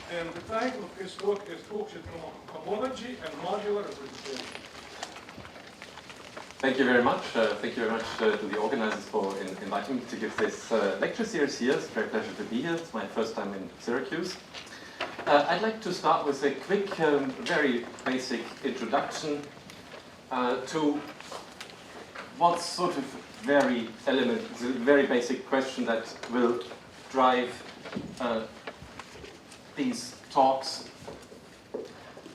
And the title of his talk is Hochschild cohomology and modular representation. Thank you very much. Thank you very much to the organizers for inviting me to give this lecture series here. It's a great pleasure to be here. It's my first time in Syracuse. I'd like to start with a quick, very basic introduction to what's sort of very basic question that will drive these talks.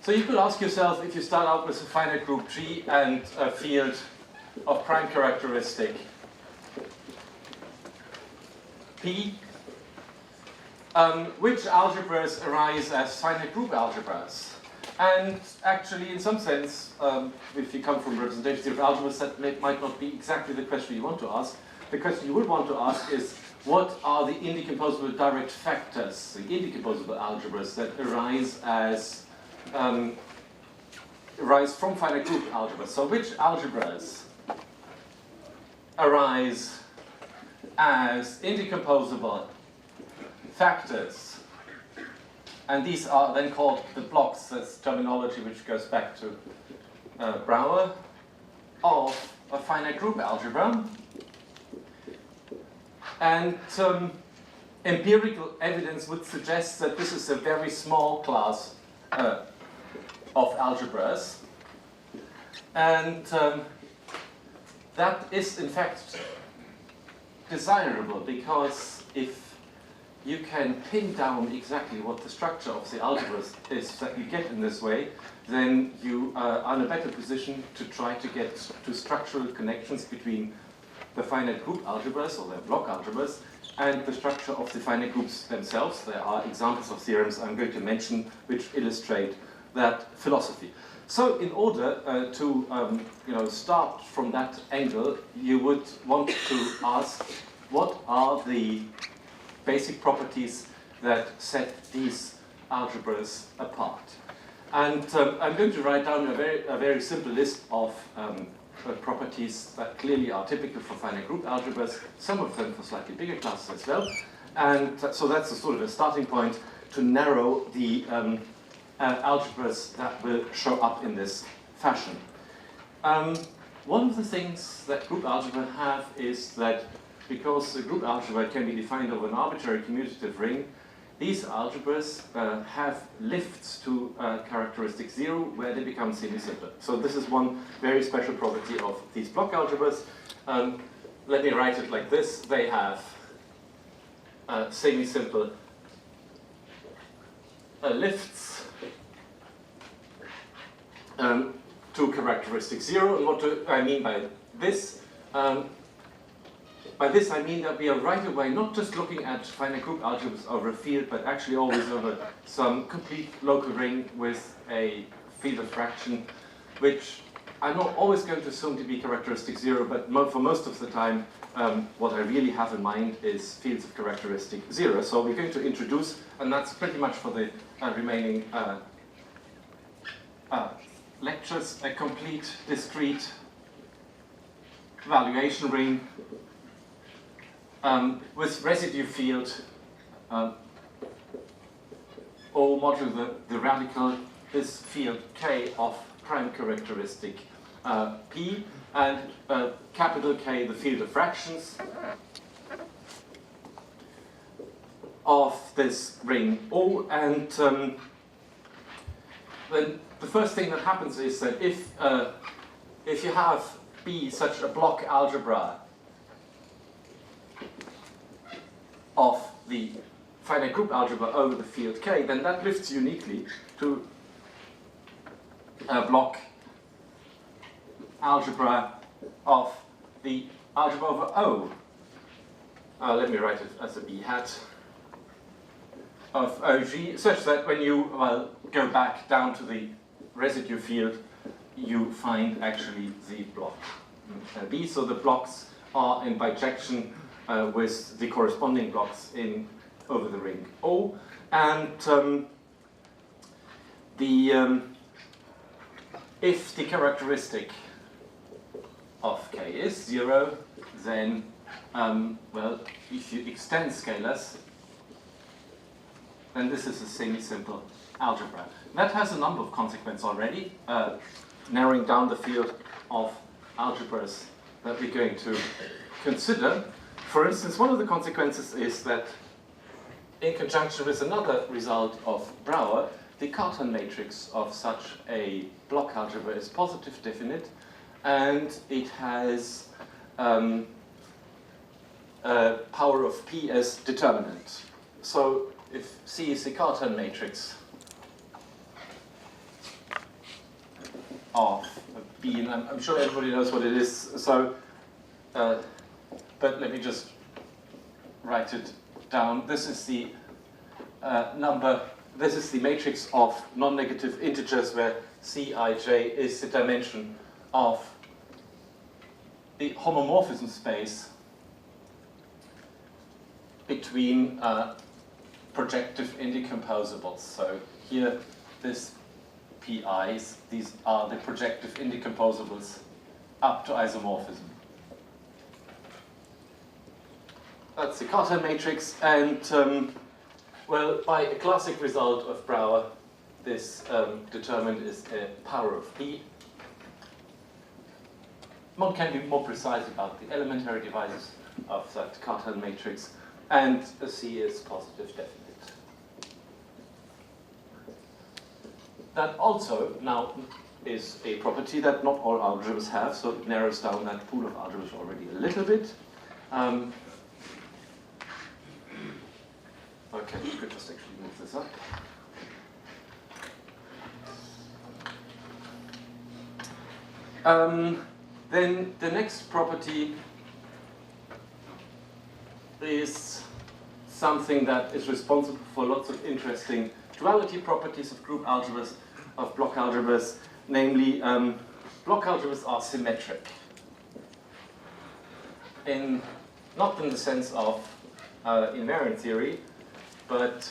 So you could ask yourself, if you start out with a finite group G and a field of prime characteristic P, which algebras arise as finite group algebras? And actually, in some sense, if you come from representation theory of algebras, that might not be exactly the question you want to ask. The question you would want to ask is, what are the indecomposable direct factors, the indecomposable algebras that arise as arise from finite group algebras? So which algebras arise as indecomposable factors? And these are then called the blocks. That's terminology which goes back to Brouwer, of a finite group algebra. And empirical evidence would suggest that this is a very small class of algebras. And that is, in fact, desirable, because if you can pin down exactly what the structure of the algebras is that you get in this way, then you are in a better position to try to get to structural connections between the finite group algebras, or their block algebras, and the structure of the finite groups themselves. There are examples of theorems I'm going to mention which illustrate that philosophy. So in order to start from that angle, you would want to ask, what are the basic properties that set these algebras apart? And I'm going to write down a very simple list of properties that clearly are typical for finite group algebras, some of them for slightly bigger classes as well. And so that's a sort of a starting point to narrow the algebras that will show up in this fashion. One of the things that group algebra have is that, because the group algebra can be defined over an arbitrary commutative ring, these algebras have lifts to characteristic 0 where they become semi-simple. So this is one very special property of these block algebras. Let me write it like this. They have semi-simple lifts to characteristic 0. And what do I mean by this? By this I mean that we are right away not just looking at finite group algebras over a field, but actually always over some complete local ring with a field of fraction, which I'm not always going to assume to be characteristic 0, but for most of the time what I really have in mind is fields of characteristic 0. So we're going to introduce, and that's pretty much for the remaining lectures, a complete discrete valuation ring with residue field O modulo the radical, this field K of prime characteristic P, and capital K the field of fractions of this ring O. And then the first thing that happens is that if you have B such a block algebra of the finite group algebra over the field K, then that lifts uniquely to a block algebra of the algebra over O. Let me write it as a B hat of OG, such that when you go back down to the residue field, you find actually the block B. So the blocks are in bijection with the corresponding blocks in over the ring O. And if the characteristic of K is 0, then well, if you extend scalars, then this is a semi-simple algebra. That has a number of consequences already, narrowing down the field of algebras that we're going to consider. For instance, one of the consequences is that in conjunction with another result of Brouwer, the Cartan matrix of such a block algebra is positive definite, and it has power of P as determinant. So if C is the Cartan matrix of B, and I'm sure everybody knows what it is, so, but let me just write it down. This is the this is the matrix of non-negative integers where Cij is the dimension of the homomorphism space between projective indecomposables. So here, this PIs, these are the projective indecomposables up to isomorphism. That's the Cartan matrix, and well, by a classic result of Brouwer, this determinant is a power of P. One can be more precise about the elementary divisors of that Cartan matrix, and a C is positive definite. That also now is a property that not all algebras have, so it narrows down that pool of algebras already a little bit. Okay, we could just actually move this up. Then the next property is something that is responsible for lots of interesting duality properties of group algebras, of block algebras, namely block algebras are symmetric. Not in the sense of invariant theory, but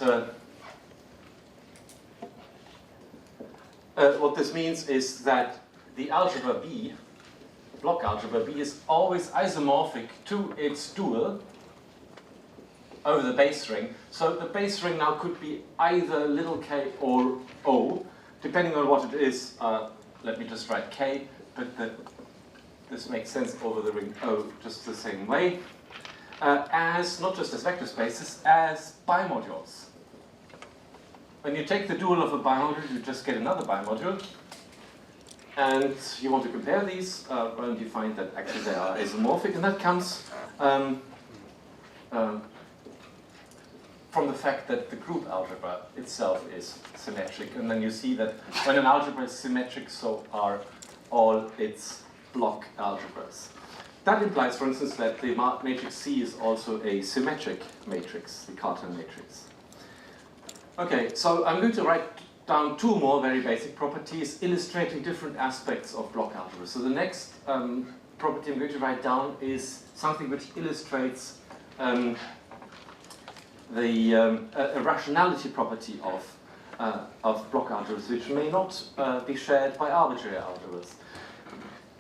what this means is that the algebra B, block algebra B, is always isomorphic to its dual over the base ring. So the base ring now could be either little k or O, depending on what it is. Let me just write k, but this makes sense over the ring O just the same way. As not just as vector spaces, as bimodules. When you take the dual of a bimodule, you just get another bimodule. And you want to compare these, and you find that actually they are isomorphic, and that comes from the fact that the group algebra itself is symmetric. And then you see that when an algebra is symmetric, so are all its block algebras. That implies, for instance, that the matrix C is also a symmetric matrix, the Cartan matrix. Okay, so I'm going to write down two more very basic properties illustrating different aspects of block algebra. So the next property I'm going to write down is something which illustrates a rationality property of block algebras, which may not be shared by arbitrary algebras.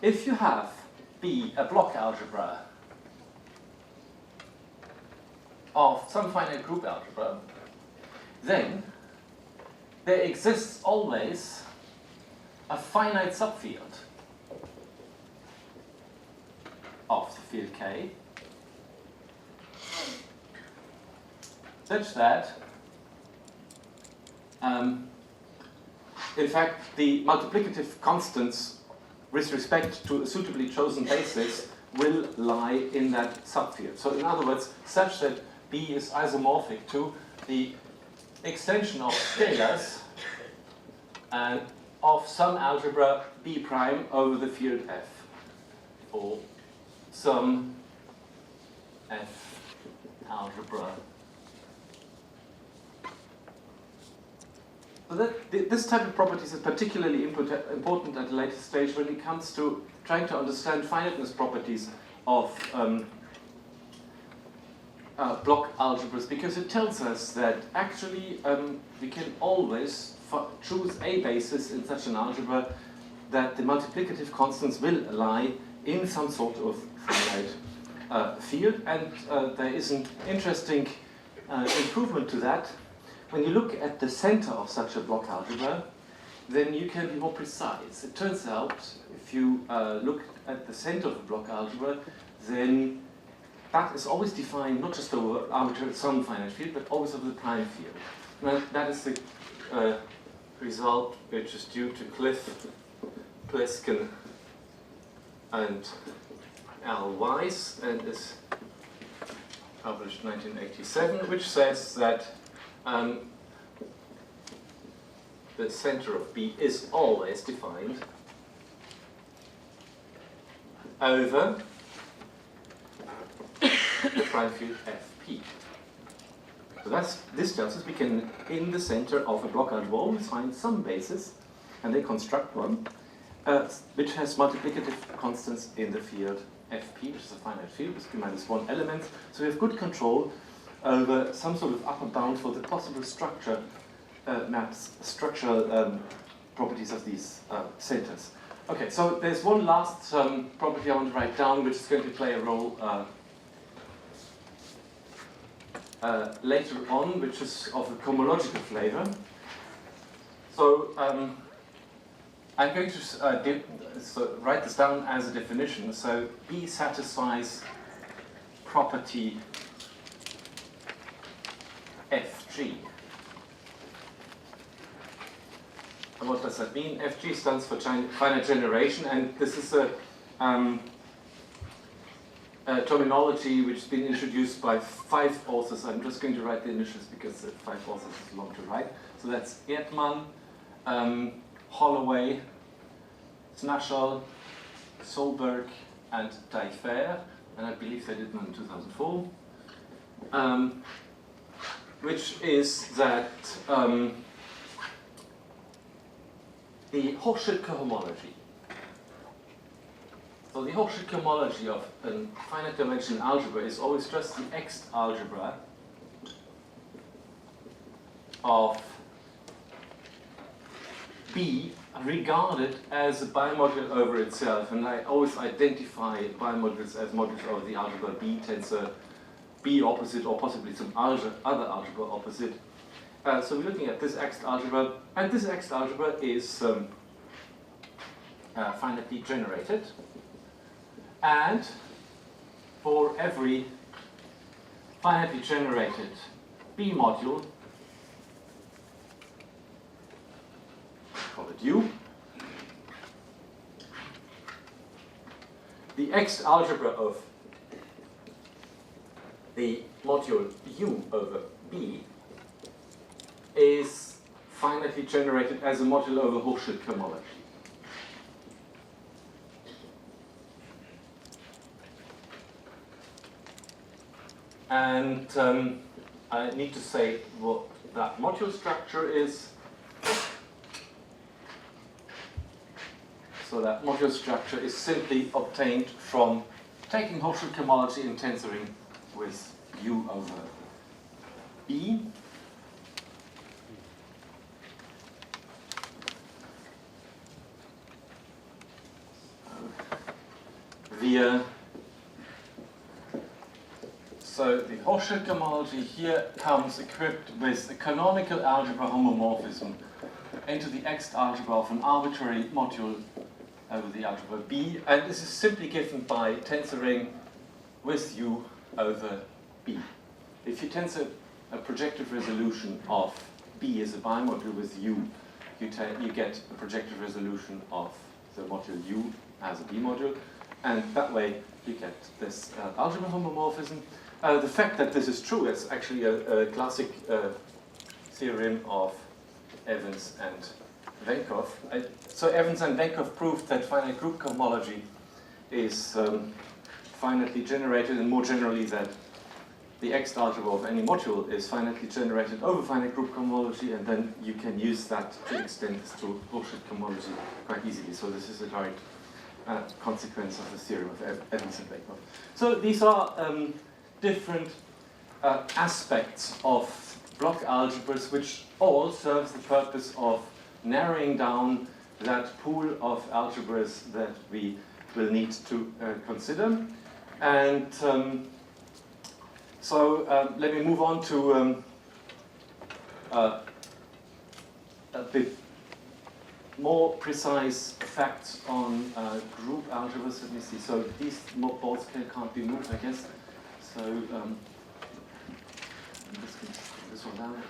If you have B, a block algebra of some finite group algebra, then there exists always a finite subfield of the field K, such that, in fact, the multiplicative constants with respect to a suitably chosen basis will lie in that subfield. So in other words, such that B is isomorphic to the extension of scalars and of some algebra B prime over the field F, or some F algebra. So this type of properties is particularly important at a later stage when it comes to trying to understand finiteness properties of block algebras, because it tells us that actually we can always choose a basis in such an algebra that the multiplicative constants will lie in some sort of finite field. And there is an interesting improvement to that, when you look at the center of such a block algebra, then you can be more precise. It turns out, if you look at the center of a block algebra, then that is always defined not just over arbitrary some finite field, but always over the prime field. And that is the result which is due to Cliff, Pliskin, and Al Weiss, and is published 1987, which says that the center of B is always defined over the prime field Fp. So this tells us we can, in the center of a block algebra, always find some basis, and they construct one, which has multiplicative constants in the field Fp, which is a finite field with p minus 1 elements. So we have good control over some sort of upper bound for the possible structure structural properties of these centers. Okay, so there's one last property I want to write down, which is going to play a role later on, which is of a cohomological flavor. So I'm going to write this down as a definition. So B satisfies property Fg. And what does that mean? Fg stands for finite generation, and this is a terminology which has been introduced by 5 authors. I'm just going to write the initials because 5 authors is long to write. So that's Erdmann, Holloway, Snashall, Solberg, and Taillefer, and I believe they did one in 2004, which is that the Hochschild cohomology. So the Hochschild cohomology of a finite dimensional algebra is always just the X algebra of B regarded as a bimodule over itself, and I always identify bimodules as modules over the algebra B tensor B opposite, or possibly some other algebra opposite. So we're looking at this X algebra, and this X algebra is finitely generated, and for every finitely generated B module, call it U, the X algebra of the module U over B is finitely generated as a module over Hochschild cohomology. And I need to say what that module structure is. So that module structure is simply obtained from taking Hochschild cohomology and tensoring with U over B. So the Hochschild cohomology here comes equipped with a canonical algebra homomorphism into the X algebra of an arbitrary module over the algebra B, and this is simply given by tensoring with U over B. If you tensor a projective resolution of B as a bimodule with U, you get a projective resolution of the module U as a B module, and that way you get this algebra homomorphism. The fact that this is true is actually a classic theorem of Evans and Venkov. So Evans and Venkov proved that finite group cohomology is finitely generated, and more generally that the X algebra of any module is finitely generated over finite group cohomology, and then you can use that to extend this to Hochschild cohomology quite easily. So this is a direct consequence of the theorem of Evans and Venkov. So these are different aspects of block algebras which all serve the purpose of narrowing down that pool of algebras that we will need to consider. And so let me move on to a bit more precise facts on group algebras. Let me see. So these balls can't be moved, I guess. So this one down.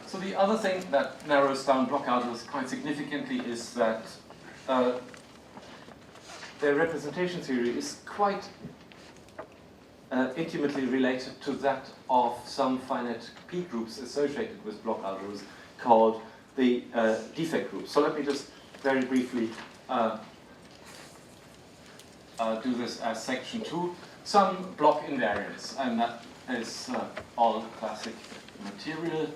So the other thing that narrows down block algebras quite significantly is that their representation theory is quite intimately related to that of some finite P groups associated with block algebras called the defect groups. So let me just very briefly do this as section 2. Some block invariants, and that is all classic material.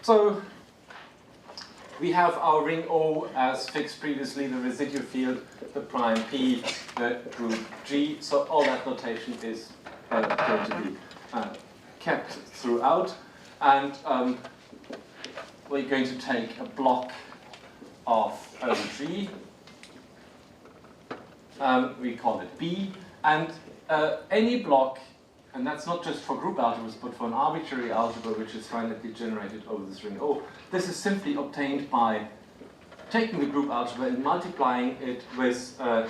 So we have our ring O as fixed previously, the residual field, the prime P, the group G. So all that notation is going to be kept throughout. And we're going to take a block of OG. We call it B. And any block, and that's not just for group algebras, but for an arbitrary algebra which is finitely generated over this ring O. This is simply obtained by taking the group algebra and multiplying it with a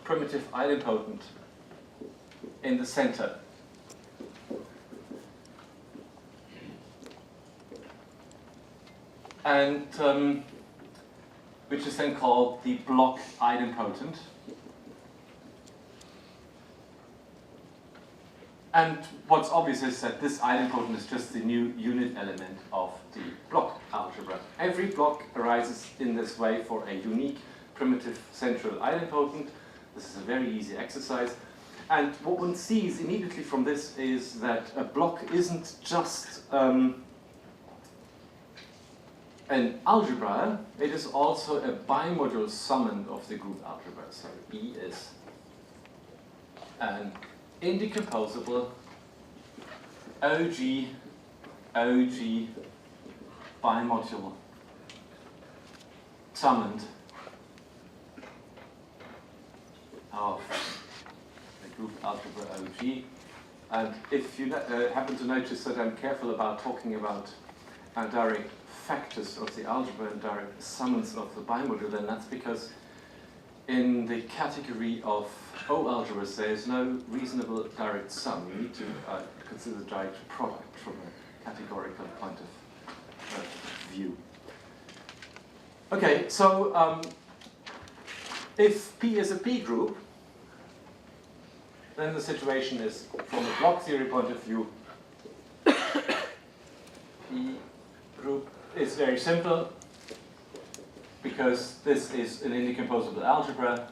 primitive idempotent in the center. And which is then called the block idempotent. And what's obvious is that this idempotent is just the new unit element of the block algebra. Every block arises in this way for a unique primitive central idempotent. This is a very easy exercise. And what one sees immediately from this is that a block isn't just an algebra, it is also a bimodal summand of the group algebra. So B is an indecomposable OG bimodule summand of the group algebra OG. And if you happen to notice that I'm careful about talking about direct factors of the algebra and direct summands of the bimodule, then that's because in the category of O algebras, there is no reasonable direct sum. You need to consider the direct product from a categorical point of view. Okay, so if P is a P group, then the situation is, from a block theory point of view, P group is very simple, because this is an indecomposable algebra.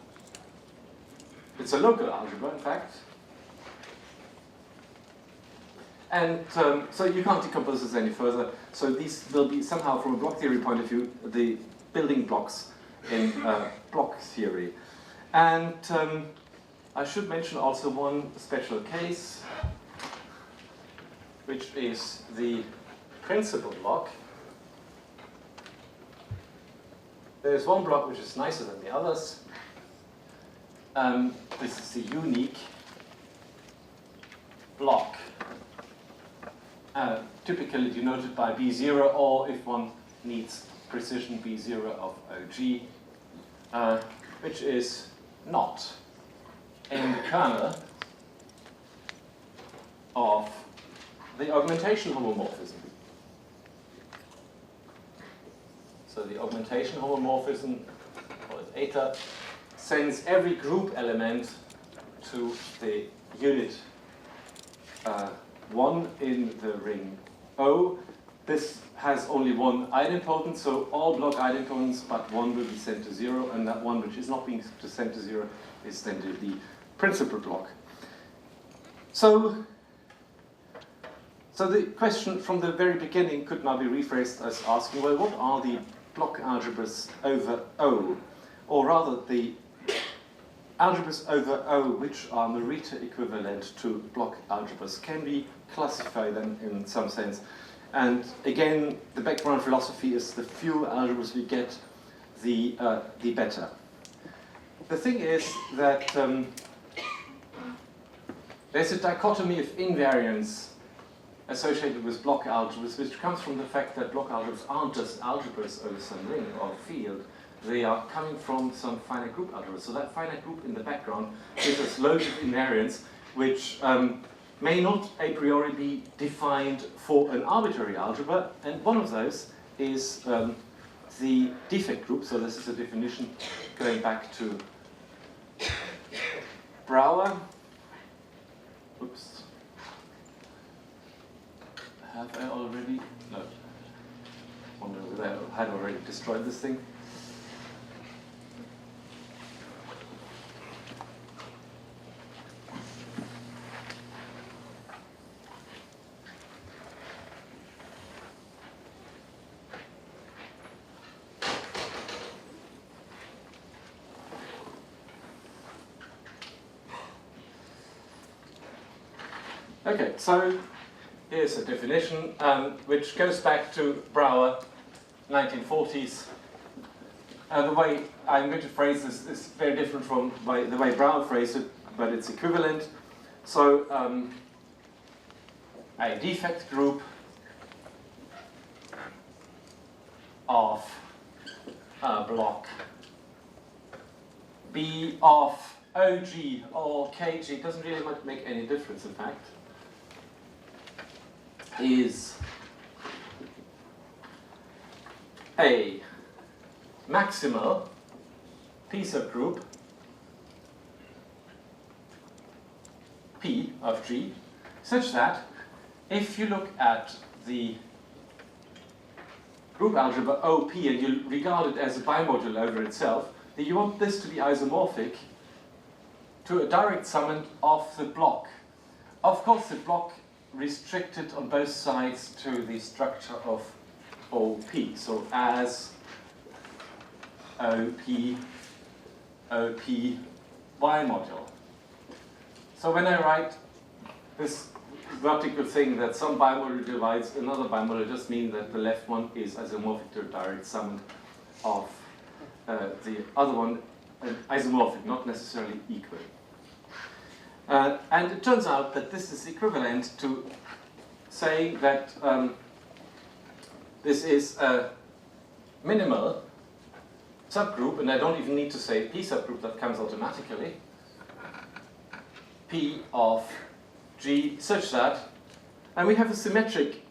It's a local algebra, in fact. And so you can't decompose this any further. So these will be somehow, from a block theory point of view, the building blocks in block theory. And I should mention also one special case, which is the principal block. There's one block which is nicer than the others. This is the unique block, typically denoted by B0, or if one needs precision, B0 of OG, which is not in the kernel of the augmentation homomorphism. So the augmentation homomorphism, call it eta, sends every group element to the unit 1 in the ring O. This has only one idempotent, so all block idempotents but one will be sent to 0, and that one which is not being sent to 0 is then to the principal block. So the question from the very beginning could now be rephrased as asking, well, what are the block algebras over O? Or rather, the algebras over O, which are Morita equivalent to block algebras, can be classified in some sense. And again, the background philosophy is the fewer algebras we get, the better. The thing is that there's a dichotomy of invariants associated with block algebras, which comes from the fact that block algebras aren't just algebras over some ring or field. They are coming from some finite group algebras. So that finite group in the background gives us loads of invariants which may not a priori be defined for an arbitrary algebra, and one of those is the defect group. So this is a definition going back to Brouwer. Oops. Have I already? No. I wonder whether I had already destroyed this thing. Okay, so here's a definition which goes back to Brouwer, 1940s. The way I'm going to phrase this is very different from the way Brouwer phrased it, but it's equivalent. So a defect group of a block B of OG or KG, doesn't really make any difference in fact, is a maximal P subgroup P of G, such that if you look at the group algebra OP and you regard it as a bimodule over itself, then you want this to be isomorphic to a direct summand of the block. Of course, the block restricted on both sides to the structure of OP. So as OP bimodule. So when I write this vertical thing that some bimodule divides another bimodule, just means that the left one is isomorphic to a direct summand of the other one, isomorphic, not necessarily equal. And it turns out that this is equivalent to saying that this is a minimal subgroup, and I don't even need to say P subgroup, that comes automatically, P of G such that, and we have a symmetric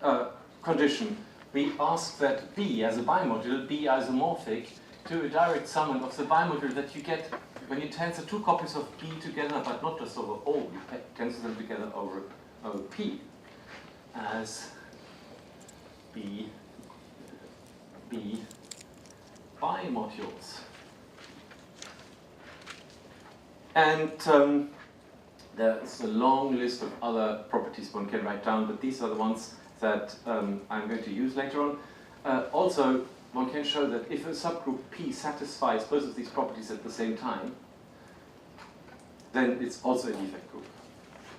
condition. We ask that B as a bimodule be isomorphic to a direct summand of the bimodule that you get when you tensor two copies of B together, but not just over O, you tensor them together over OP as B bimodules. And there's a long list of other properties one can write down, but these are the ones that I'm going to use later on. Also, one can show that if a subgroup P satisfies both of these properties at the same time, then it's also a defect group.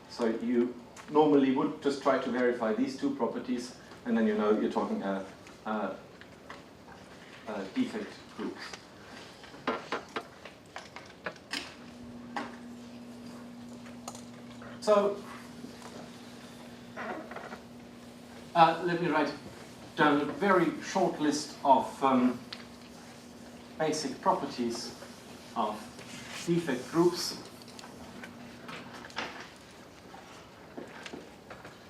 So you normally would just try to verify these two properties, and then you know you're talking defect groups. So let me write down a very short list of basic properties of defect groups.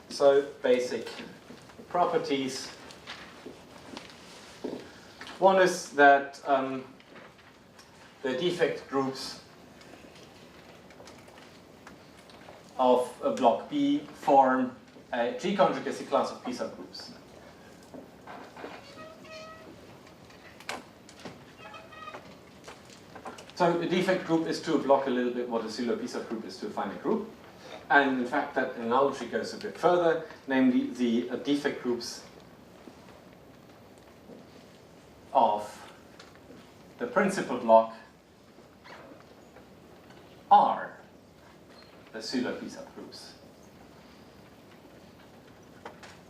So basic properties. One is that the defect groups of a block B form a G-conjugacy class of P subgroups. So a defect group is to a block a little bit what a cellular P subgroup is to a finite group. And in fact, that analogy goes a bit further, namely the defect groups of the principal block are the pseudo P subgroups.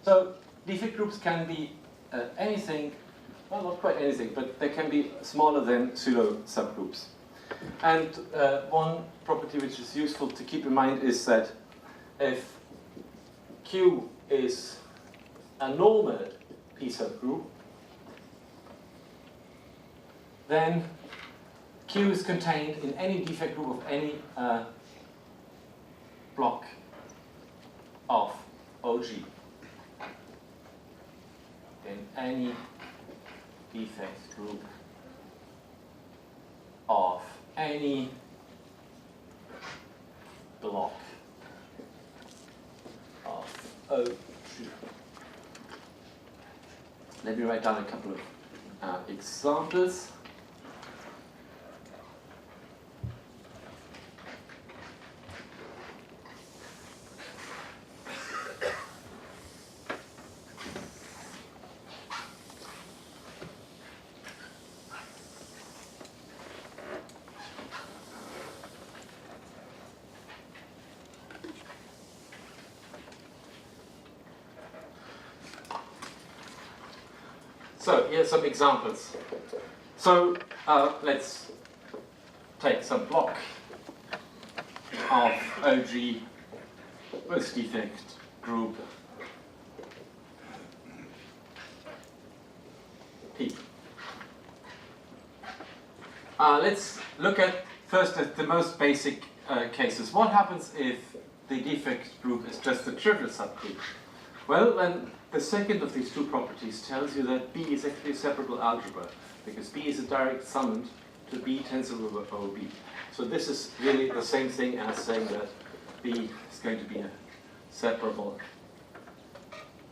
So defect groups can be anything, well, not quite anything, but they can be smaller than pseudo subgroups. And one property which is useful to keep in mind is that if Q is a normal P subgroup, then Q is contained in any defect group of any block of OG. In any defect group of any block of OG. Let me write down a couple of examples. So here's some examples. So let's take some block of OG with defect group P. Let's look at first at the most basic cases. What happens if the defect group is just a trivial subgroup? Well, then the second of these two properties tells you that B is actually a separable algebra, because B is a direct summand to B tensor over OB. So this is really the same thing as saying that B is going to be a separable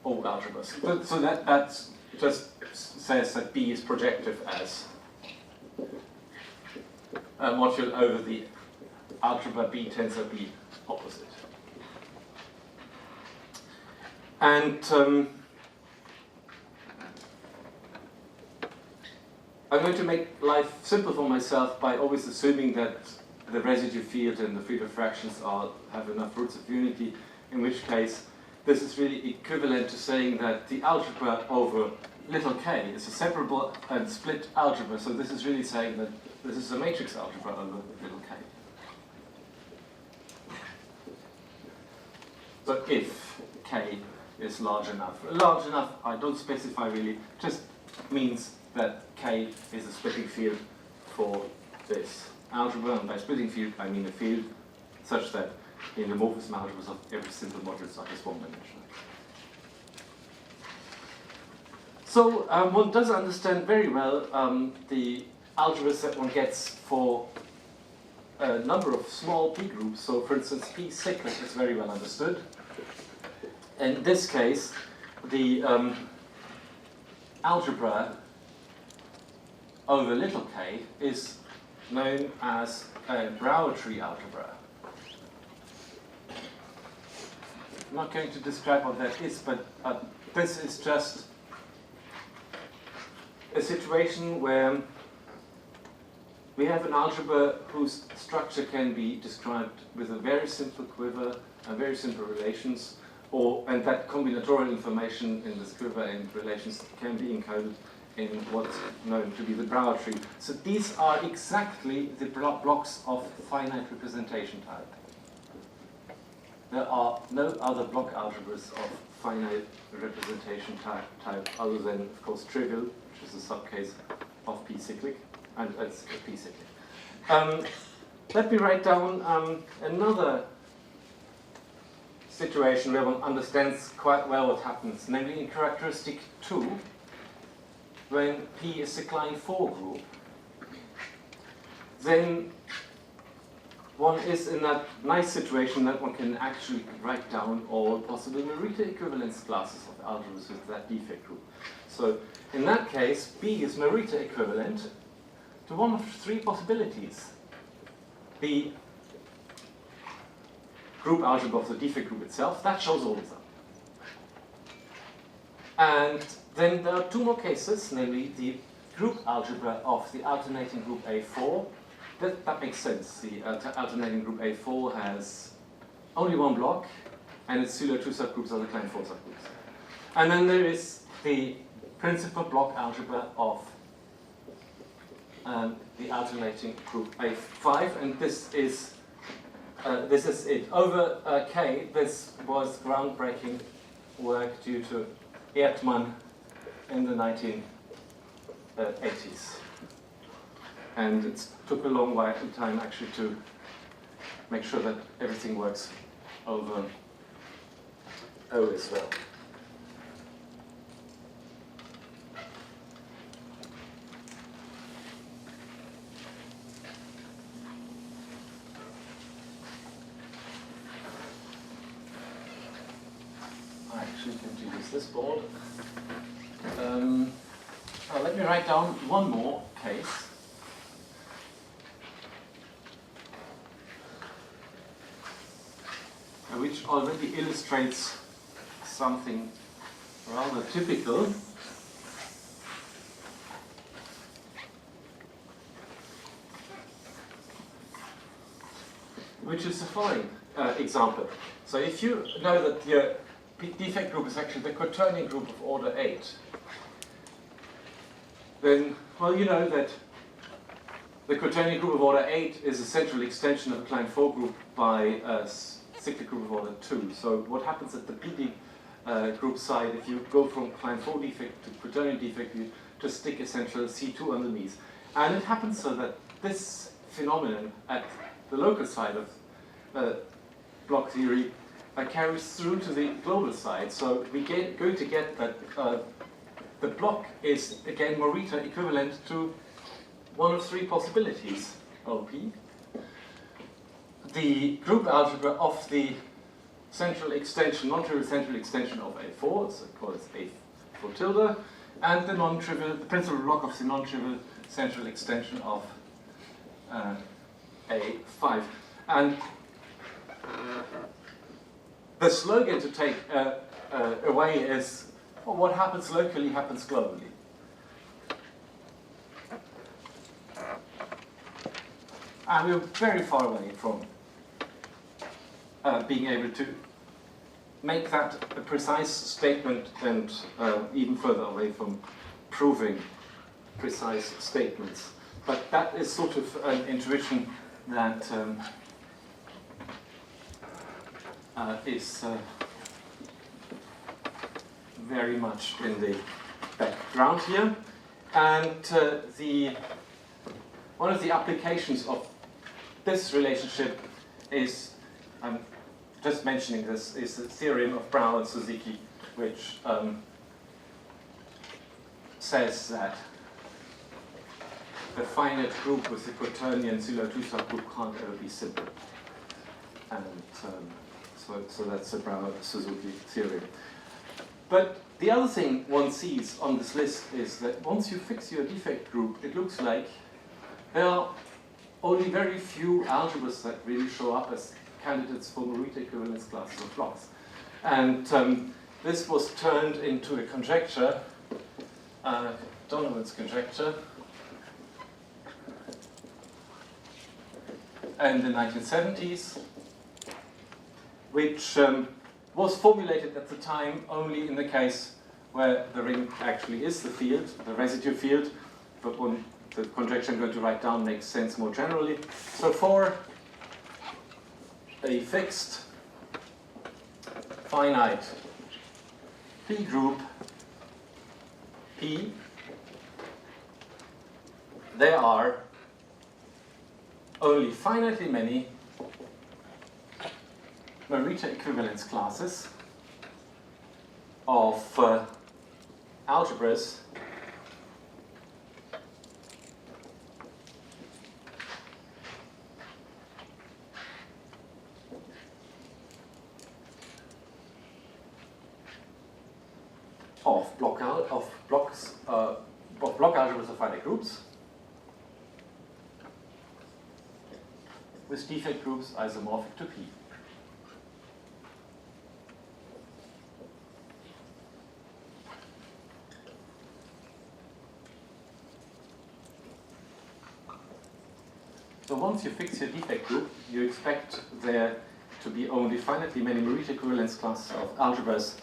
O algebra. So that just says that B is projective as a module over the algebra B tensor B opposite. And I'm going to make life simple for myself by always assuming that the residue field and the field of fractions have enough roots of unity, in which case this is really equivalent to saying that the algebra over little k is a separable and split algebra. So this is really saying that this is a matrix algebra over little k. So if k is large enough. Large enough, I don't specify really, just means that K is a splitting field for this algebra, and by splitting field I mean a field such that in the morphism algebras of every simple modulus are just one-dimensional. So one does understand very well the algebras that one gets for a number of small P groups. So for instance, P cyclic is very well understood. In this case, the algebra over little k is known as a Brouwer tree algebra. I'm not going to describe what that is, but this is just a situation where we have an algebra whose structure can be described with a very simple quiver and very simple relations, and that combinatorial information in this quiver and relations can be encoded in what's known to be the Brouwer tree. So these are exactly the blocks of finite representation type. There are no other block algebras of finite representation type other than, of course, trivial, which is a subcase of P cyclic, and it's P cyclic. Let me write down another situation where one understands quite well what happens, namely in characteristic 2, when P is a Klein 4 group, then one is in that nice situation that one can actually write down all possible Morita equivalence classes of algebras with that defect group. So in that case, B is Morita equivalent to one of three possibilities. The group algebra of the defect group itself, that shows all of them. And then there are two more cases, namely the group algebra of the alternating group A4 that makes sense. The alternating group A4 has only one block, and its Euler 2 subgroups are the Klein 4 subgroups. And then there is the principal block algebra of the alternating group A5, and this is it. Over K, this was groundbreaking work due to Erdmann in the 1980s. And it took a long time actually to make sure that everything works over O as well. I actually can use this board. Let me write down one more case. Which already illustrates something rather typical. Which is the following example. So if you know that your defect group is actually the quaternion group of order 8, then, well, you know that the quaternion group of order 8 is a central extension of a Klein 4 group by a cyclic group of order 2. So what happens at the PD group side, if you go from Klein 4 defect to quaternion defect, you just stick a central C2 underneath. And it happens so that this phenomenon at the local side of block theory carries through to the global side. So we're going to get that the block is, again, Morita equivalent to one of three possibilities, OP. The group algebra of the central extension, non-trivial central extension of A4, so called A4 tilde, and the principal block of the non-trivial central extension of A5. And the slogan to take away is, well, what happens locally happens globally. And we're very far away from being able to make that a precise statement, and even further away from proving precise statements. But that is sort of an intuition that is very much in the background here. And one of the applications of this relationship is, I'm just mentioning this, is the theorem of Brown and Suzuki, which says that the finite group with the quaternion Euler 2 subgroup can't ever be simple. And so that's the Brown-Suzuki theorem. But the other thing one sees on this list is that once you fix your defect group, it looks like there are only very few algebras that really show up as candidates for Morita equivalence classes of blocks. And this was turned into a conjecture, Donovan's conjecture, in the 1970s, which was formulated at the time only in the case where the ring actually is the field, the residue field, but when the conjecture I'm going to write down makes sense more generally. So for a fixed finite P group P, there are only finitely many Morita equivalence classes of algebras of block algebras of finite groups with defect groups isomorphic to P. So once you fix your defect group, you expect there to be only finitely many Morita equivalence classes of algebras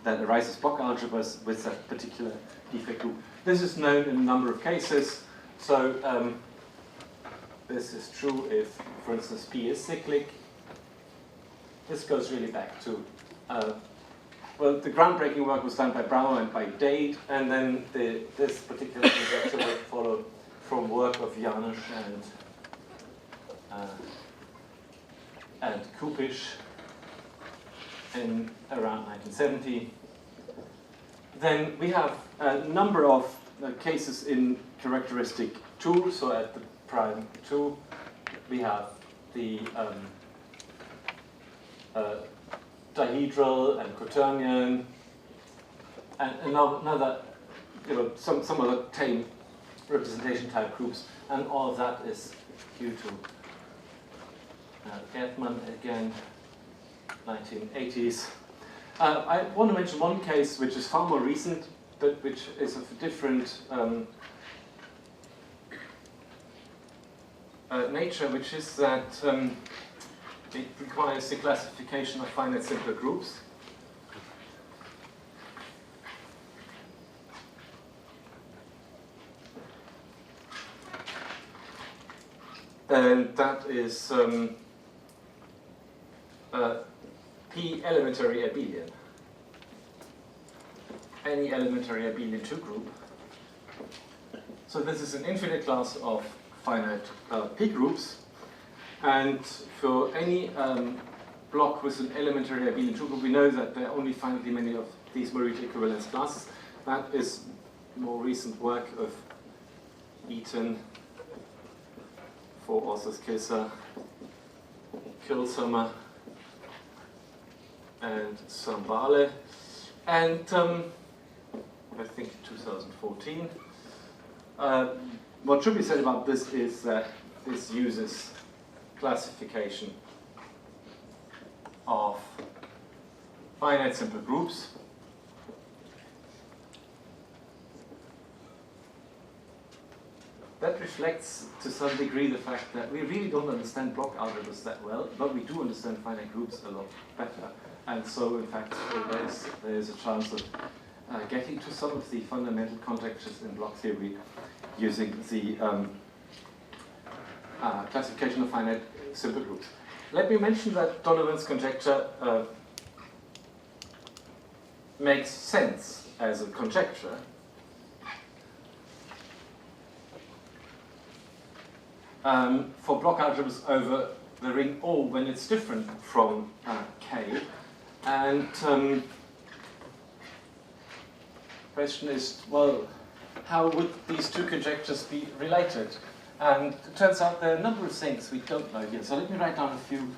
that arise as block algebras with that particular defect group. This is known in a number of cases. So this is true if, for instance, P is cyclic. This goes really back to, well, the groundbreaking work was done by Brouwer and by Dade, and then this particular conjecture will follow from work of Janusz and Kupisch in around 1970. Then we have a number of cases in characteristic 2, so at the prime 2, we have the dihedral and quaternion, and another, some other tame representation type groups, and all of that is due to Erdmann again, 1980s. I want to mention one case which is far more recent, but which is of a different nature, which is that it requires the classification of finite simpler groups. And that is P elementary abelian. Any elementary abelian 2 group. So this is an infinite class of finite P groups. And for any block with an elementary abelian 2 group, we know that there are only finitely many of these Morita equivalence classes. That is more recent work of Eaton, 4 authors, Kisser, Kilsummer, and Sambale, and I think 2014. What should be said about this is that this uses classification of finite simple groups. That reflects to some degree the fact that we really don't understand block algebras that well, but we do understand finite groups a lot better. And so, in fact, there is a chance of getting to some of the fundamental conjectures in block theory using the classification of finite simple groups. Let me mention that Donovan's conjecture makes sense as a conjecture. For block algebras over the ring O when it's different from K. And question is, well, how would these two conjectures be related? And it turns out there are a number of things we don't know here. So let me write down a few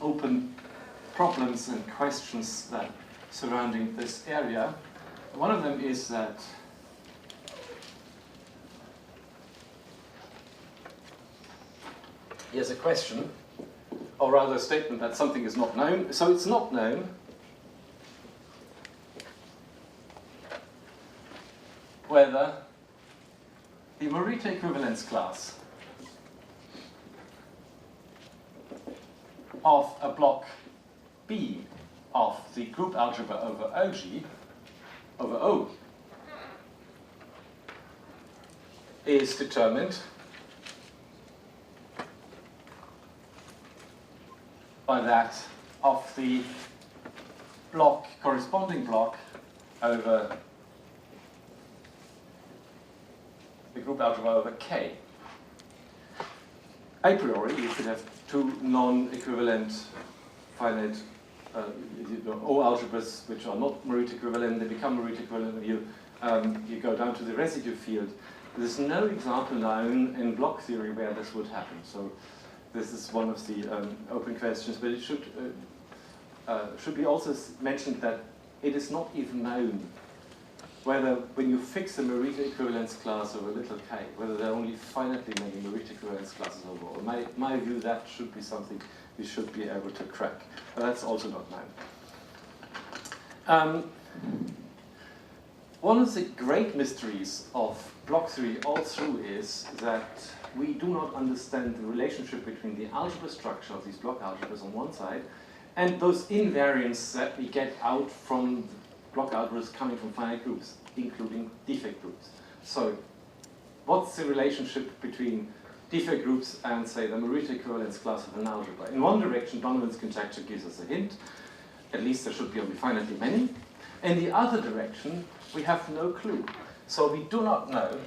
open problems and questions that surrounding this area. One of them is that here's a question, or rather a statement that something is not known. So it's not known whether the Morita equivalence class of a block B of the group algebra over OG, over O, is determined by that of the block, corresponding block over the group algebra over K. A priori, you could have two non-equivalent finite O algebras which are not Morita equivalent. They become Morita equivalent if you go down to the residue field. There's no example known in block theory where this would happen. So this is one of the open questions, but it should be also mentioned that it is not even known whether, when you fix a Morita equivalence class over little k, whether there are only finitely many Morita equivalence classes overall. In my view, that should be something we should be able to crack. But that's also not known. One of the great mysteries of block theory all through is that we do not understand the relationship between the algebra structure of these block algebras on one side and those invariants that we get out from the block algebras coming from finite groups, including defect groups. So what's the relationship between defect groups and, say, the Morita equivalence class of an algebra? In one direction, Donovan's conjecture gives us a hint. At least there should be only finitely many. In the other direction, we have no clue. So we do not know,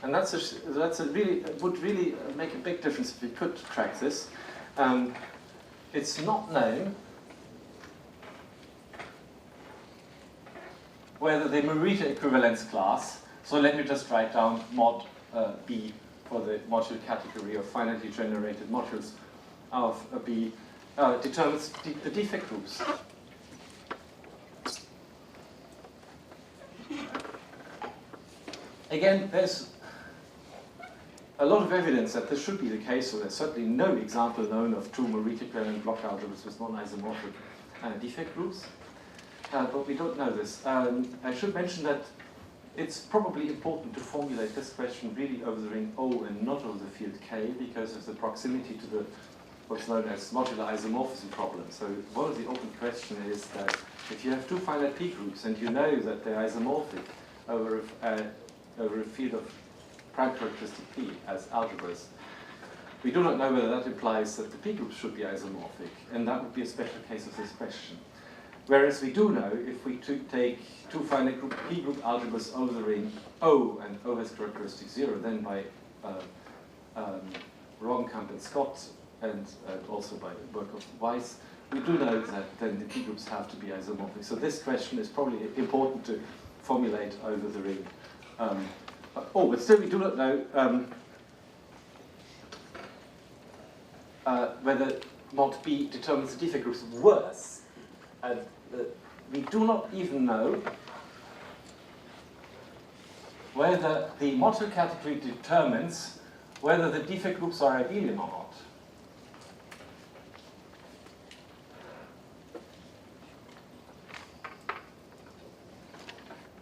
and it would really make a big difference if we could track this. It's not known whether the Morita equivalence class, so let me just write down mod B for the module category of finitely generated modules of B, determines the defect groups. Again, there's a lot of evidence that this should be the case, so there's certainly no example known of two Morita equivalent block algebras with non-isomorphic defect groups. But we don't know this. I should mention that it's probably important to formulate this question really over the ring O and not over the field K because of the proximity to what's known as modular isomorphism problem. So one of the open questions is that if you have two finite P groups and you know that they're isomorphic over a field of prime characteristic P as algebras, we do not know whether that implies that the P groups should be isomorphic, and that would be a special case of this question. Whereas we do know if we take two finite group P group algebras over the ring O and O has characteristic 0, then by Roggenkamp and Scott and also by the work of Weiss, we do know that then the P groups have to be isomorphic. So this question is probably important to formulate over the ring. But still we do not know whether mod B determines the defect groups. Worse, we do not even know whether the module category determines whether the defect groups are abelian or not.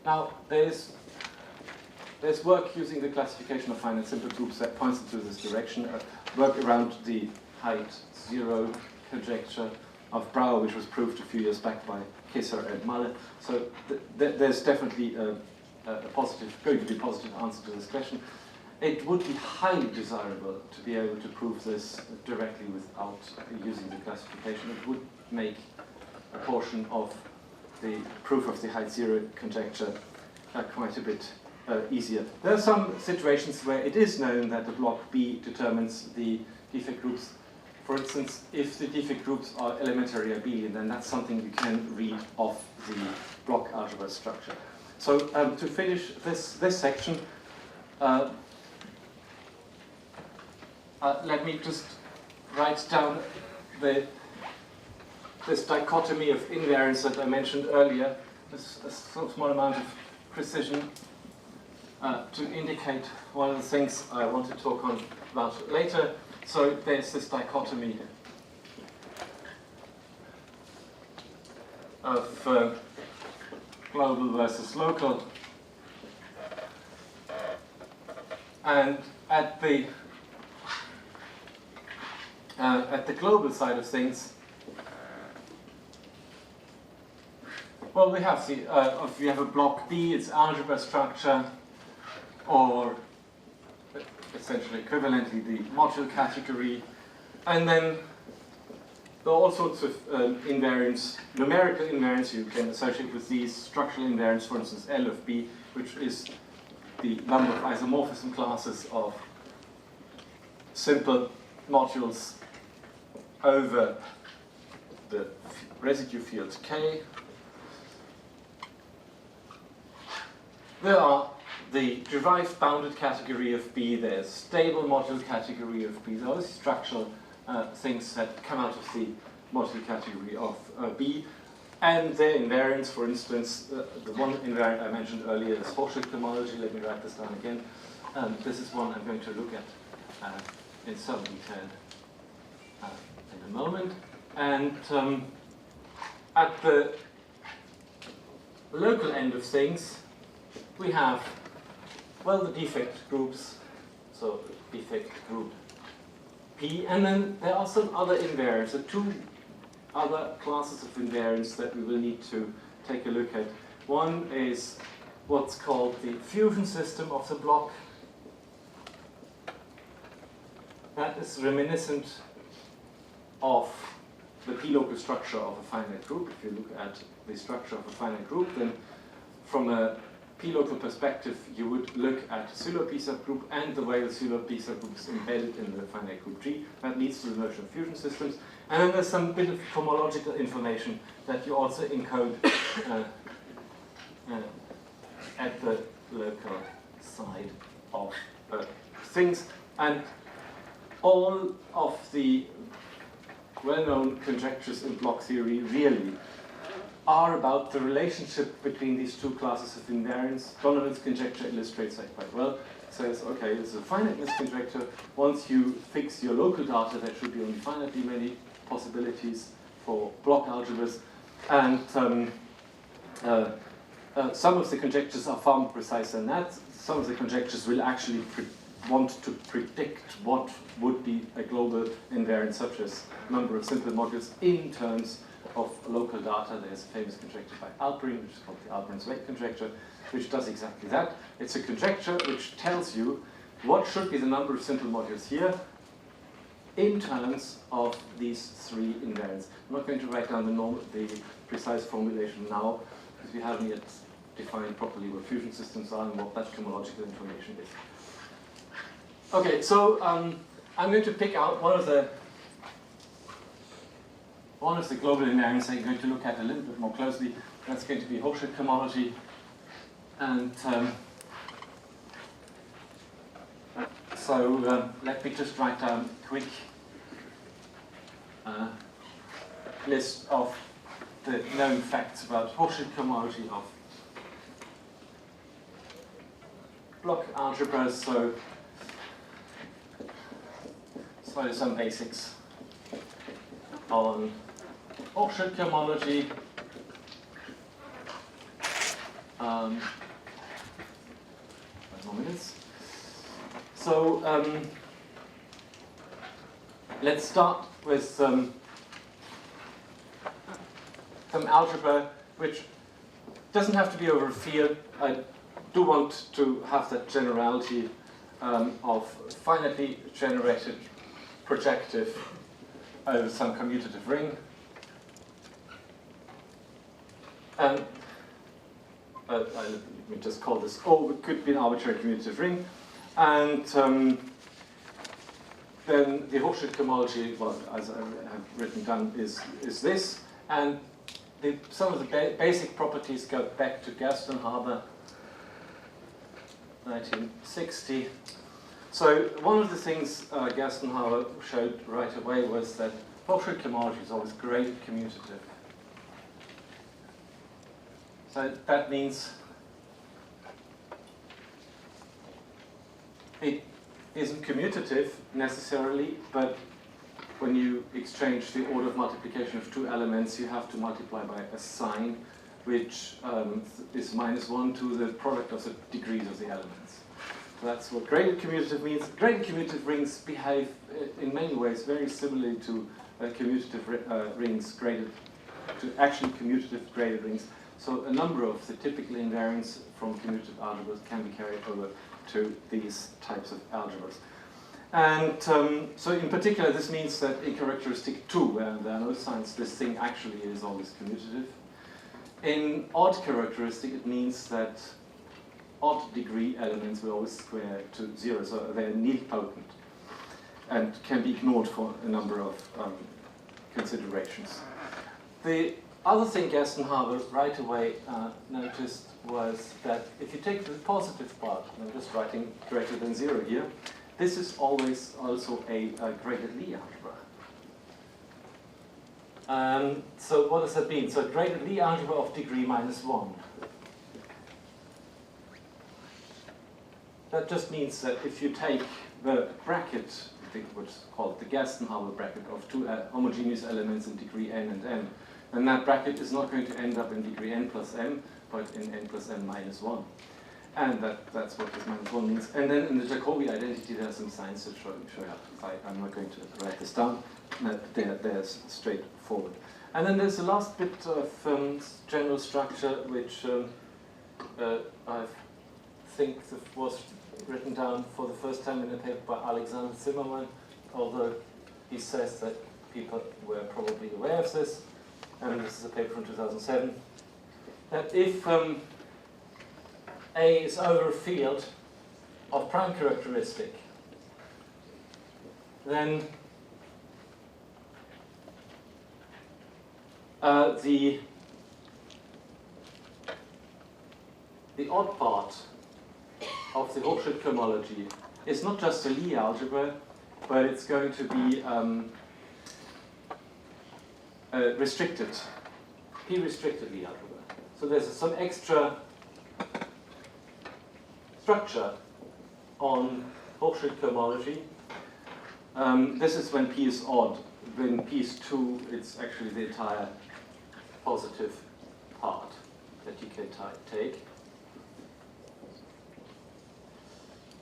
Now, there's work using the classification of finite simple groups that points into this direction, work around the height 0 conjecture of Brauer, which was proved a few years back by Kisser and Malle. So there's definitely going to be a positive answer to this question. It would be highly desirable to be able to prove this directly without using the classification. It would make a portion of the proof of the height 0 conjecture quite a bit easier. There are some situations where it is known that the block B determines the defect groups. For instance, if the defect groups are elementary abelian, then that's something you can read off the block algebra structure. So to finish this section, let me just write down this dichotomy of invariants that I mentioned earlier, this small amount of precision to indicate one of the things I want to talk about later. So there's this dichotomy of global versus local, and at the global side of things, well, we have if you have a block B, its algebra structure, or essentially equivalently the module category, and then there are all sorts of invariants, numerical invariants you can associate with these, structural invariants, for instance, L of B, which is the number of isomorphism classes of simple modules over the residue field K. There are the derived bounded category of B, there's stable module category of B, those structural things that come out of the module category of B, and their invariants, for instance, the one invariant I mentioned earlier is Hochschild cohomology. Let me write this down again. This is one I'm going to look at in some detail in a moment. And at the local end of things, we have well, the defect groups, so defect group P, and then there are some other invariants, so two other classes of invariants that we will need to take a look at. One is what's called the fusion system of the block. That is reminiscent of the p-local structure of a finite group. If you look at the structure of a finite group, then from a p-local perspective, you would look at a Sylow p-subgroup and the way the Sylow p-subgroup is embedded in the finite group G. That leads to the notion of fusion systems. And then there's some bit of homological information that you also encode at the local side of things. And all of the well-known conjectures in block theory really are about the relationship between these two classes of invariants. Donovan's conjecture illustrates that quite well. It says, okay, this is a finiteness conjecture. Once you fix your local data, there should be only finitely many possibilities for block algebras. And some of the conjectures are far more precise than that. Some of the conjectures will actually want to predict what would be a global invariant, such as number of simple modules in terms of local data. There's a famous conjecture by Alperin, which is called the Alperin-Zweig conjecture, which does exactly that. It's a conjecture which tells you what should be the number of simple modules here in terms of these three invariants. I'm not going to write down the precise formulation now, because we haven't yet defined properly what fusion systems are and what that homological information is. Okay, so I'm going to pick out one of the global invariants that I'm going to look at a little bit more closely. That's going to be Hochschild cohomology. And so let me just write down a quick list of the known facts about Hochschild cohomology of block algebras. So some basics on Hochschild cohomology. So let's start with some algebra which doesn't have to be over a field. I do want to have that generality of finitely generated projective over some commutative ring. And let me just call this O. It could be an arbitrary commutative ring. And then the Hochschild cohomology, well, as I have written down, is this. And some of the basic properties go back to Gerstenhaber, 1960. So one of the things Gerstenhaber showed right away was that Hochschild cohomology is always graded commutative. So that means it isn't commutative necessarily, but when you exchange the order of multiplication of two elements, you have to multiply by a sign, which is -1 to the product of the degrees of the elements. So that's what graded commutative means. Graded commutative rings behave in many ways very similarly to commutative rings graded to actually commutative graded rings. So a number of the typical invariants from commutative algebras can be carried over to these types of algebras. And so in particular, this means that in characteristic 2, where there are no signs, this thing actually is always commutative. In odd characteristic, it means that odd degree elements will always square to 0, so they're nilpotent and can be ignored for a number of considerations. The other thing Gerstenhaber right away noticed was that if you take the positive part, and I'm just writing greater than 0 here, this is always also a graded Lie algebra. So what does that mean? So graded Lie algebra of degree -1. That just means that if you take the bracket, what's called the Gerstenhaber bracket of two homogeneous elements in degree n and m, then that bracket is not going to end up in degree n plus m, but in n plus m -1. And that's what this -1 means. And then in the Jacobi identity, there are some signs to show you. I'm not going to write this down. They're straightforward. And then there's the last bit of general structure, which I think was written down for the first time in a paper by Alexander Zimmermann, although he says that people were probably aware of this. And this is a paper from 2007. That if A is over a field of prime characteristic, then the odd part of the Hochschild cohomology is not just a Lie algebra, but it's going to be restricted, p-restricted Lie algebra. So there's some extra structure on Hochschild cohomology. This is when p is odd. When p is 2, it's actually the entire positive part that you can take,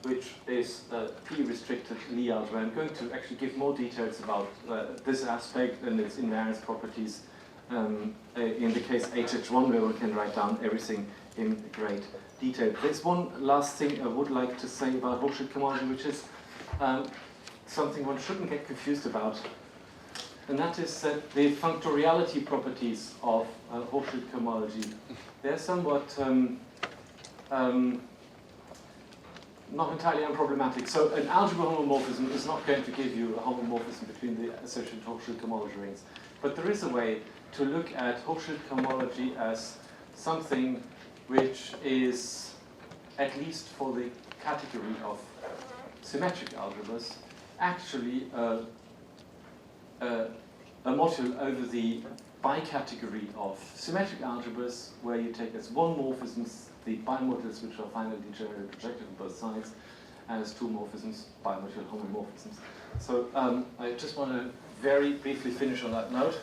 which is p-restricted Lie algebra. I'm going to actually give more details about this aspect and its invariance properties in the case HH1, where we can write down everything in great detail. There's one last thing I would like to say about Hochschild cohomology, which is something one shouldn't get confused about. And that is that the functoriality properties of Hochschild cohomology, they're somewhat not entirely unproblematic. So an algebra homomorphism is not going to give you a homomorphism between the associated Hochschild cohomology rings. But there is a way to look at Hochschild cohomology as something which is, at least for the category of symmetric algebras, actually a module over the bicategory of symmetric algebras, where you take as one morphisms the bimodules which are finally generally projected on both sides, and as two morphisms, bimodule homomorphisms. So I just want to very briefly finish on that note.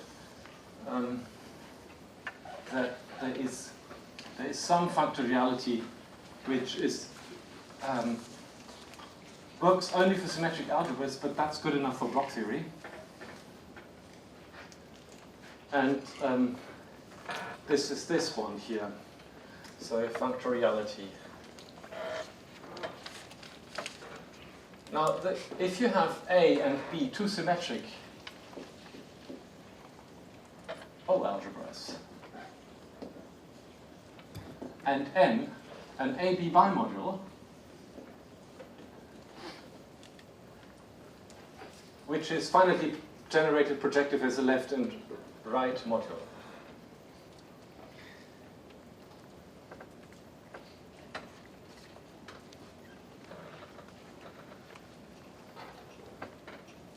That there is some functoriality which is works only for symmetric algebras, but that's good enough for block theory. And this is this one here. So functoriality. Now, if you have A and B, two symmetric O algebras, and N, an AB bimodule, which is finally generated projective as a left and right module.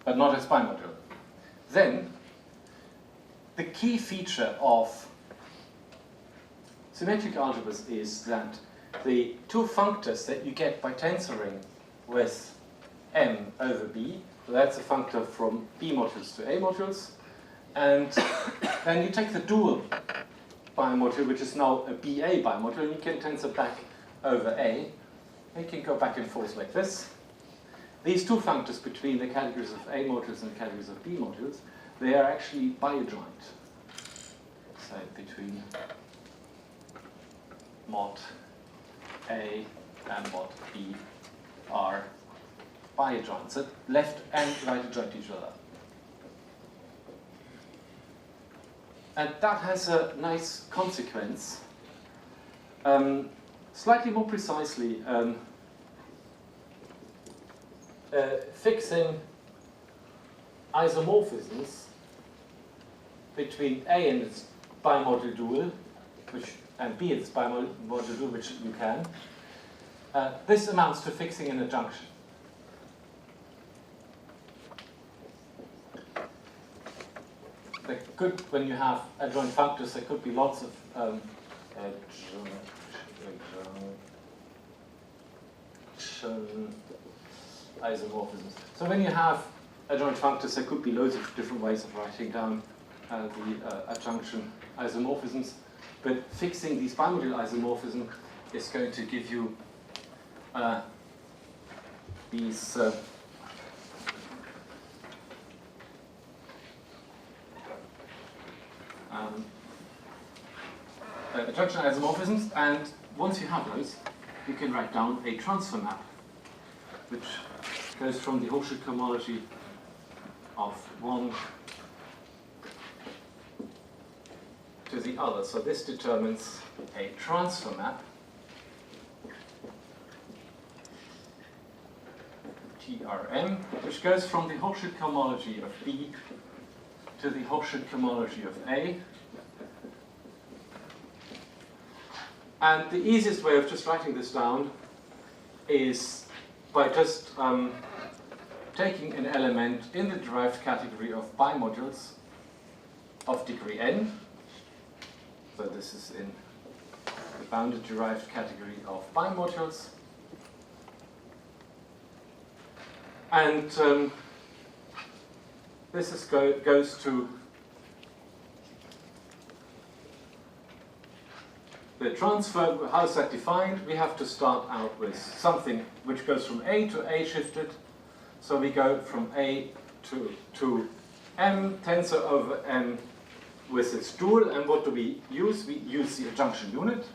But not as bimodule. Then, the key feature of symmetric algebras is that the two functors that you get by tensoring with M over B, so that's a functor from B modules to A modules, and then you take the dual bimodule, which is now a BA bimodule, and you can tensor back over A. You can go back and forth like this. These two functors between the categories of A modules and the categories of B modules, they are actually biojoint. So between mod A and mod B are biojoints, so left and right adjoint each other. And that has a nice consequence. Slightly more precisely, fixing isomorphisms between A and its bimodule dual, and B and its bimodule dual, which you can. This amounts to fixing an adjunction. Good, when you have adjoint functors, there could be lots of isomorphisms. So when you have adjoint functors, there could be loads of different ways of writing down the adjunction isomorphisms. But fixing these bimodule isomorphisms is going to give you these junction isomorphisms, and once you have those, you can write down a transfer map, which goes from the Hochschild cohomology of one to the other. So this determines a transfer map, TRM, which goes from the Hochschild cohomology of B to the Hochschild cohomology of A. And the easiest way of just writing this down is by just taking an element in the derived category of bimodules of degree n. So this is in the bounded derived category of bimodules. And this is goes to the transfer. How is that defined? We have to start out with something which goes from A to A shifted. So we go from A to M tensor over M with its dual. And what do we use? We use the adjunction unit.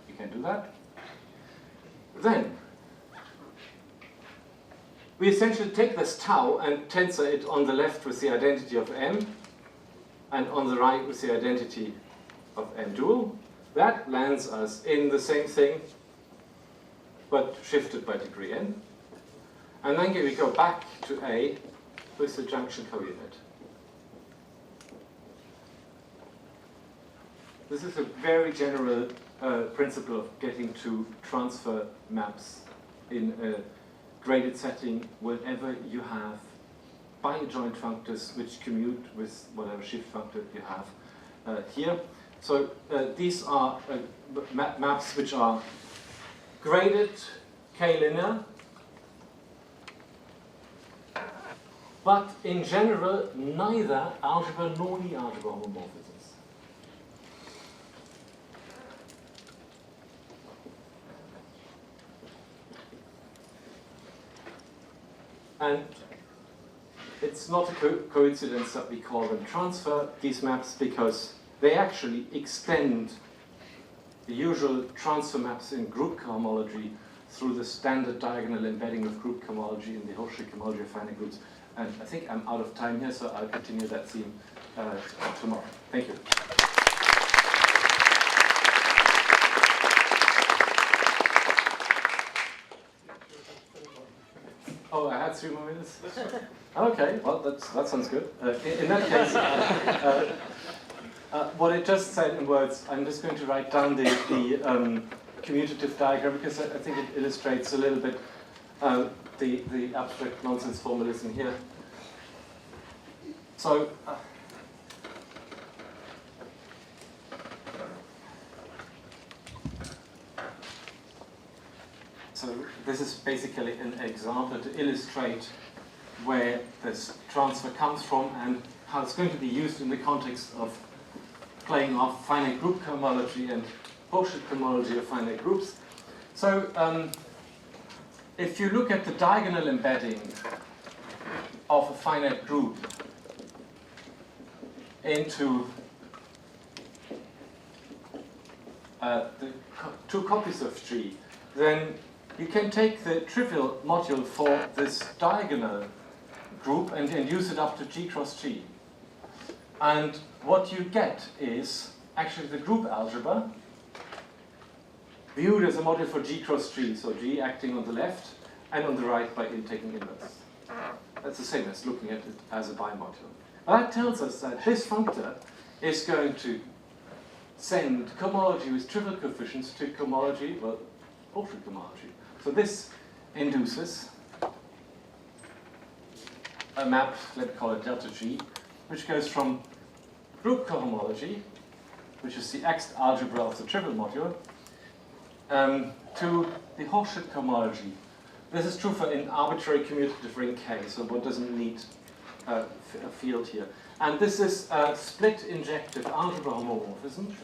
We can do that. Then we essentially take this tau and tensor it on the left with the identity of M and on the right with the identity of M dual. That lands us in the same thing, but shifted by degree n. And then we go back to A with the junction counit. This is a very general principle of getting to transfer maps in a graded setting whenever you have bi-adjoint functors which commute with whatever shift functor you have here. So these are maps which are graded k-linear, but in general neither algebra nor the algebra homomorphisms. And it's not a coincidence that we call them transfer, these maps, because they actually extend the usual transfer maps in group cohomology through the standard diagonal embedding of group cohomology in the Hochschild cohomology of finite groups. And I think I'm out of time here, so I'll continue that theme tomorrow. Thank you. Oh, I had 3 more minutes? Okay, well, that sounds good. In that case, what I just said in words, I'm just going to write down the commutative diagram because I think it illustrates a little bit the abstract nonsense formalism here. So, this is basically an example to illustrate where this transfer comes from and how it's going to be used in the context of playing off finite group cohomology and Hochschild cohomology of finite groups. So if you look at the diagonal embedding of a finite group into the two copies of G, then you can take the trivial module for this diagonal group and use it up to G cross G. And what you get is actually the group algebra viewed as a module for G cross G, so G acting on the left and on the right by taking inverse. That's the same as looking at it as a bimodule. And that tells us that this functor is going to send cohomology with trivial coefficients to cohomology, well, Hochschild cohomology. So this induces a map, let's call it delta G, which goes from group cohomology, which is the X algebra of the trivial module, to the Hochschild cohomology. This is true for an arbitrary commutative ring K, so one doesn't need a field here. And this is a split injective algebra homomorphism.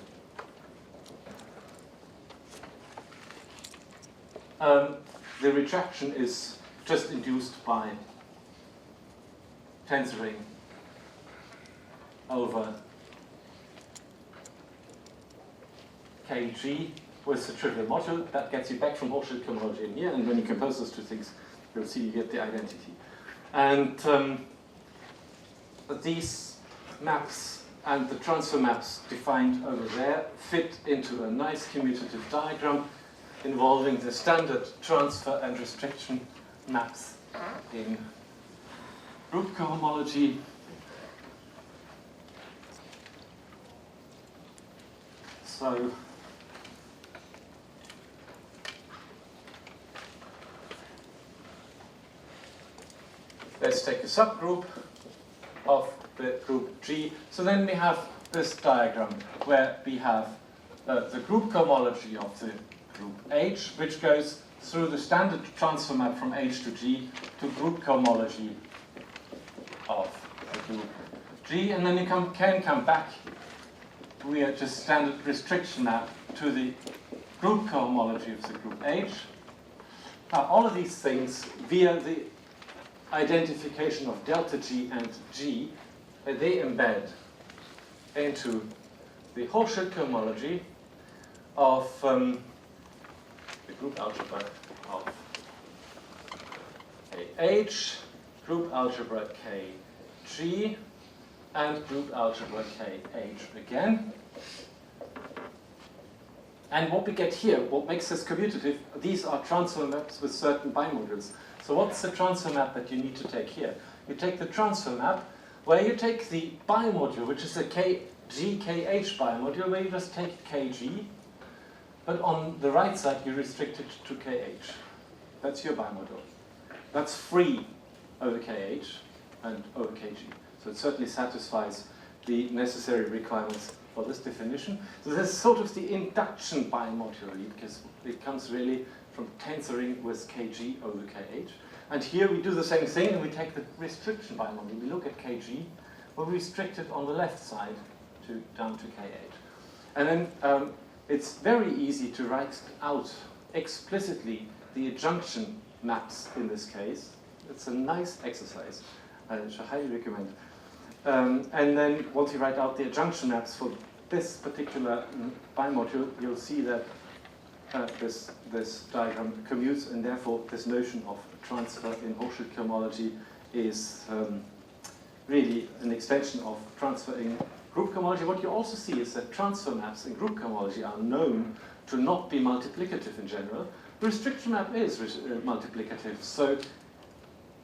the retraction is just induced by tensoring over kg with the trivial module. That gets you back from Hochschild cohomology in here, and when you compose those two things, you'll see you get the identity. And these maps and the transfer maps defined over there fit into a nice commutative diagram involving the standard transfer and restriction maps in group cohomology. So let's take a subgroup of the group G. So then we have this diagram where we have the group cohomology of the group H, which goes through the standard transfer map from H to G to group cohomology of the group G, and then you can come back via just standard restriction map to the group cohomology of the group H. Now, all of these things via the identification of delta G and G, they embed into the Hochschild cohomology of the group algebra of KH, group algebra KG, and group algebra KH again. And what we get here, what makes this commutative, these are transfer maps with certain bimodules. So what's the transfer map that you need to take here? You take the transfer map where you take the bimodule, which is a KG-KH bimodule, where you just take KG, but on the right side you restrict it to KH. That's your bimodule. That's free over KH and over KG. So it certainly satisfies the necessary requirements for this definition. So this is sort of the induction bimodule, because it comes really from tensoring with Kg over Kh. And here we do the same thing, and we take the restriction bimodule. We look at Kg, we restrict it on the left side down to Kh. And then it's very easy to write out explicitly the adjunction maps in this case. It's a nice exercise, which I highly recommend. And then once you write out the adjunction maps for this particular bimodule, you'll see that this diagram commutes, and therefore this notion of transfer in Hochschild cohomology is really an extension of transfer in group cohomology. What you also see is that transfer maps in group cohomology are known to not be multiplicative in general. The restriction map is multiplicative. So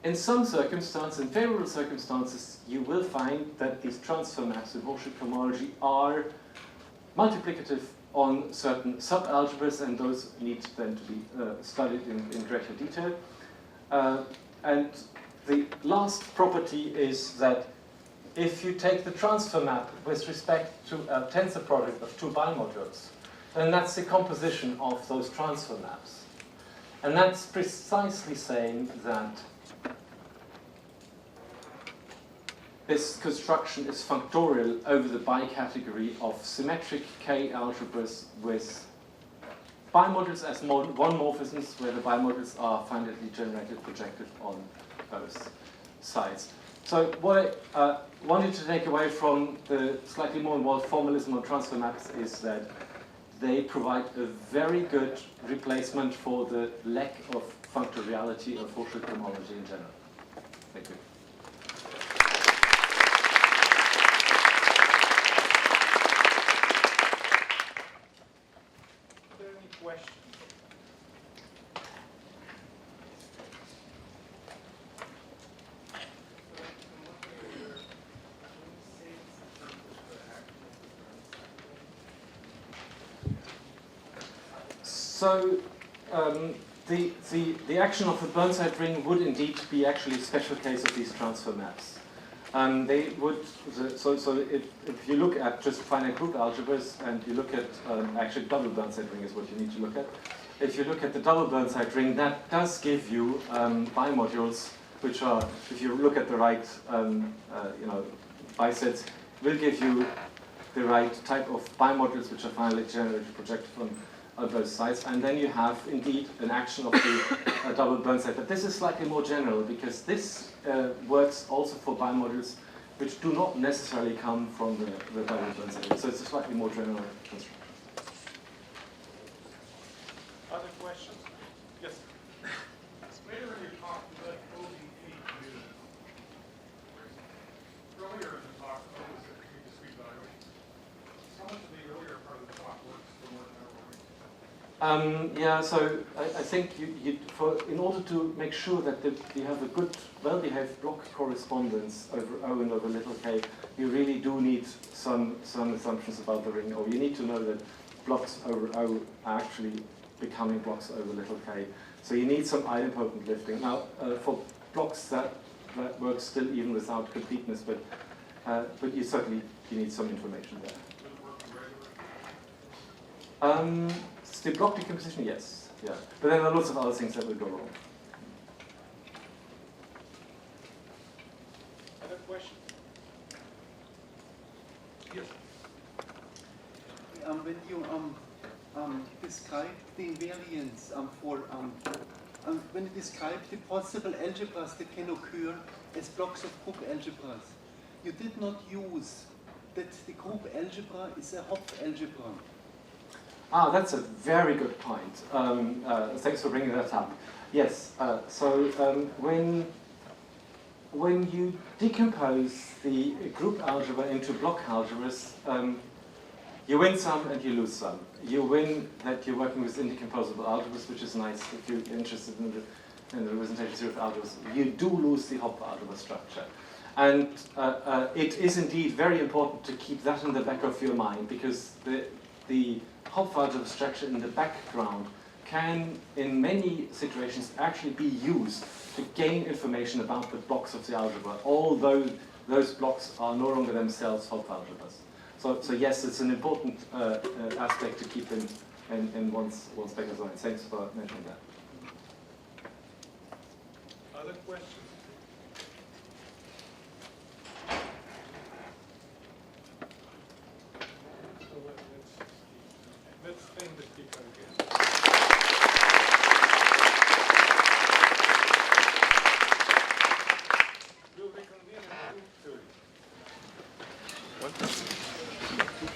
in some circumstances, in favorable circumstances, you will find that these transfer maps in Hochschild cohomology are multiplicative on certain subalgebras, and those need then to be studied in greater detail. And the last property is that if you take the transfer map with respect to a tensor product of two bimodules, then that's the composition of those transfer maps. And that's precisely saying that this construction is functorial over the bicategory of symmetric K algebras with bimodules as one morphisms, where the bimodules are finitely generated projected on both sides. So what I wanted to take away from the slightly more involved formalism on transfer maps is that they provide a very good replacement for the lack of functoriality of Hochschild cohomology in general. Thank you. Questions? So the action of the Burnside ring would indeed be actually a special case of these transfer maps. They would, so if you look at just finite group algebras and you look at, actually double Burnside ring is what you need to look at. If you look at the double Burnside ring, that does give you bimodules, which are, if you look at the right, bisets, will give you the right type of bimodules which are finally generated projected on both sides, and then you have indeed an action of the double Bern set. But this is slightly more general because this works also for bimodules which do not necessarily come from the double Bern set. So it's a slightly more general construction. Other questions? Yes. Later in your talk, you let ODE use. Earlier in the talk, discrete evaluation. How much of the earlier part of the talk works for more than Yeah, so I think in order to make sure that you have a good, well-behaved block correspondence over O and over little k, you really do need some assumptions about the ring, or you need to know that blocks over O are actually becoming blocks over little k. So you need some idempotent lifting. Now, for blocks that works still even without completeness, but you certainly need some information there. The block decomposition, yes, yeah. But then there are lots of other things that will go wrong. Other questions? Yes. When you describe the invariants when you describe the possible algebras that can occur as blocks of group algebras, you did not use that the group algebra is a Hopf algebra. Ah, that's a very good point. Thanks for bringing that up. Yes, when you decompose the group algebra into block algebras, you win some and you lose some. You win that you're working with indecomposable algebras, which is nice if you're interested in the representation theory of algebras. You do lose the Hopf algebra structure. And it is indeed very important to keep that in the back of your mind, because the Hopf algebra structure in the background can, in many situations, actually be used to gain information about the blocks of the algebra, although those blocks are no longer themselves Hopf algebras. So yes, it's an important aspect to keep in one's back of mind. Thanks for mentioning that. Other questions?